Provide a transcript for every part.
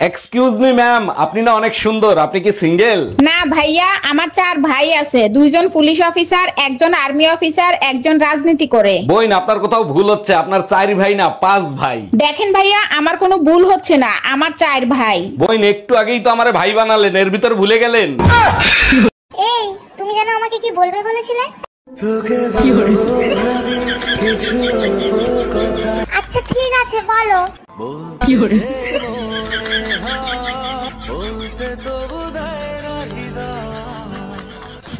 Excuse me ma'am, আপনি না অনেক সুন্দর, আপনি কি সিঙ্গেল? না ভাইয়া, আমার 4 ভাই আছে, 2 জন পুলিশ অফিসার, একজন আর্মি অফিসার, একজন রাজনীতি করে। বইন, আপনার কোথাও ভুল হচ্ছে, আপনার 4 ভাই না 5 ভাই। দেখেন ভাইয়া, আমার কোনো ভুল হচ্ছে না, আমার 4 ভাই। বইন, একটু আগেই তো আমারে ভাই বানালেন, এর ভিতর ভুলে গেলেন। এই তুমি জানো আমাকে কি বলবে বলেছিলে? আচ্ছা ঠিক আছে বলো।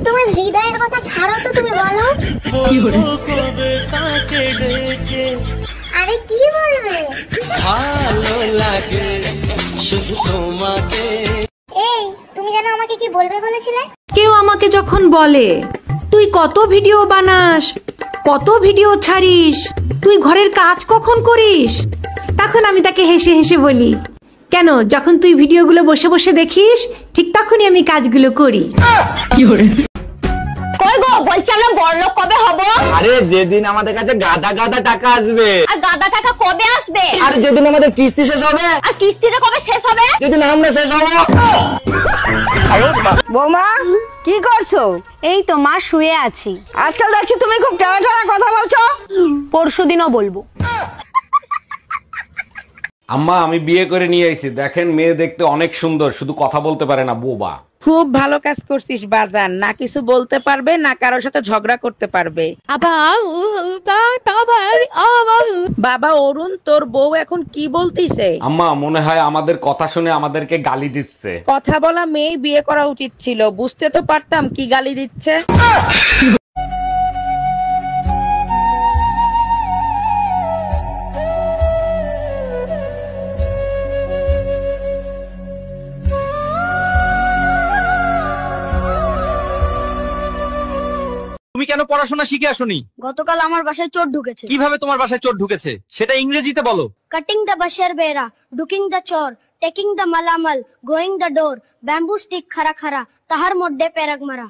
তোমার হৃদয়ের কথা ছাড়ো তো, তুমি বলো। আরে কি বলবে? ভালো লাগে শুধু তোমাকে। এই তুমি জানো আমাকে কি বলবে বলেছিলে? কেউ আমাকে যখন বলে তুই কত ভিডিও বানাস, কত ভিডিও ছাড়িস, তুই ঘরের কাজ কখন করিস, তখন আমি তাকে হেসে হেসে বলি, কেন, যখন তুই ভিডিওগুলো বসে বসে দেখিস ঠিক তখনই আমি কাজগুলো করি। কই গো, বলছি আমরা বড়লোক কবে হব? আরে যেদিন আমাদের কাছে গাদা গাদা টাকা আসবে। আর গাদা টাকা কবে আসবে? আর যেদিন আমাদের কিস্তি শেষ হবে। আর কিস্তিটা কবে শেষ হবে? যেদিন আমরা শেষ হব। বৌমা কি করছো? এই তো মা, শুয়ে আছি। আজকাল দেখছি তুমি খুব টানা টানা কথা বলছো। পরশুদিনও বলবো। আম্মা, আমি বিয়ে করে নিয়ে আইছি, দেখেন মেয়ে দেখতে অনেক সুন্দর, শুধু কথা বলতে পারে না, বোবা। খুব ভালো কাজ করছিস বাজান, না কিছু বলতে পারবে না কারোর সাথে ঝগড়া করতে পারবে। বাবা অরুণ, তোর বউ এখন কি বলতিছে? আম্মা, মনে হয় আমাদের কথা শুনে আমাদেরকে গালি দিচ্ছে। কথা বলা মেয়ে বিয়ে করা উচিত ছিল, বুঝতে তো পারতাম কি গালি দিচ্ছে। তুমি কেন পড়াশোনা শিখে আসোনি? গতকাল আমার বাসায় চোর ঢুকেছে। কিভাবে তোমার বাসায় চোর ঢুকেছে সেটা ইংরেজিতে বলো। কাটিং দ্য বাশের বেড়া, ঢুকিং দ্য চোর, টেকিং দ্য মালামাল, going the door, bamboo stick খারা খারা, তাহার মধ্যে পেরাক মারা।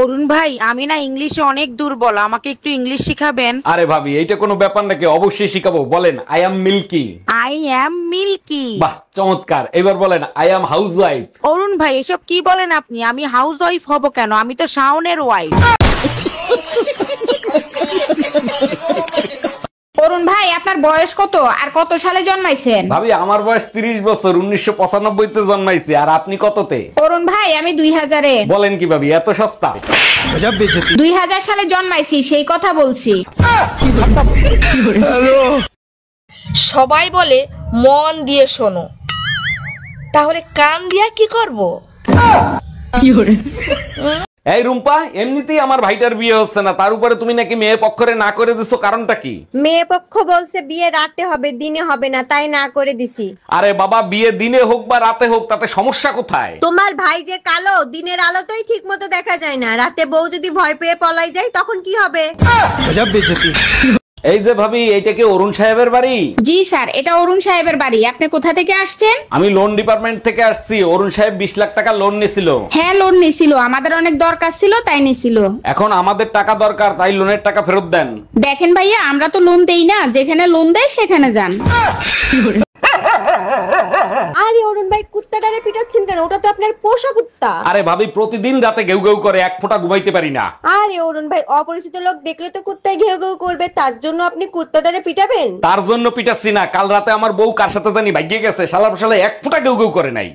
অরুণ ভাই, আমি না ইংলিশে অনেক দুর্বল, আমাকে একটু ইংলিশ শিখাবেন? আরে ভাবি, এইটা কোনো ব্যাপার নাকি, অবশ্যই শিখাবো। বলেন I am Milky. I am Milky. বাহ, চমৎকার। এবার বলেন আই অ্যাম হাউসওয়াইফ। অরুণ ভাই, এসব কি বলেন আপনি? আমি হাউস ওয়াইফ হব কেন? আমি তো শাওনের ওয়াইফ। অরুণ ভাই, আপনার বয়স কত আর কত সালে জন্মাইছেন? ভাবি, আমার বয়স 30 বছর, 1995 তে জন্মাইছি। আর আপনি কততে? অরুণ ভাই, আমি 2000-এ। বলেন কি ভাবি, এত সস্তা? 2000 সালে জন্মাইছি, সেই কথা বলছি। সবাই বলে মন দিয়ে শোনো, তাহলে কান দিয়া কি করব? এই রুম্পা, এমনিতেই আমার ভাইটার বিয়ে হচ্ছে না, তার উপরে তুমি নাকি মেয়ে পক্ষরে না করে দিছো, কারণটা কি? মেয়ে পক্ষ বলছে বিয়ে রাতে হবে, দিনে হবে না, তাই না করে দিছি। আরে বাবা, বিয়ে দিনে হোক বা রাতে হোক, তাতে সমস্যা কোথায়? তোমার ভাই যে কালো, দিনের আলোতেই ঠিক মতো দেখা যায় না, রাতে বউ যদি ভয় পেয়ে পলাই যায় তখন কি হবে? এই যে ভাবি, এইটা কি অরুণ সাহেবের বাড়ি? জি স্যার, এটা অরুণ সাহেবের বাড়ি। আপনি কোথা থেকে আসছেন? আমি লোন ডিপার্টমেন্ট থেকে আসছি। অরুণ সাহেব 20 লাখ টাকা লোন নিছিল। হ্যাঁ, লোন নিছিল, আমাদের অনেক দরকার ছিল তাই নিছিল। এখন আমাদের টাকা দরকার, তাই লোনের টাকা ফেরত দেন। দেখেন ভাইয়া, আমরা তো লোন দেই না, যেখানে লোন দেয় সেখানে যান। আরে অরুণ ভাই, কুত্তাটারে পিটাচ্ছেন কেন? ওটা তো আপনার পোষা কুত্তা। আরে ভাবি, প্রতিদিন রাতে ঘেউ ঘেউ করে, এক ফোঁটা ঘুমাইতে পারি না। আরে অরুণ ভাই, অপরিচিত লোক দেখলে তো কুত্তায় ঘেউ ঘেউ করবে, তার জন্য আপনি কুত্তাটারে পিটাবেন? তার জন্য পিটাচ্ছি না, কাল রাতে আমার বউ কার সাথে জানি ভাগিয়ে গেছে, শালা এক ফোঁটা ঘেউ ঘেউ করে নাই।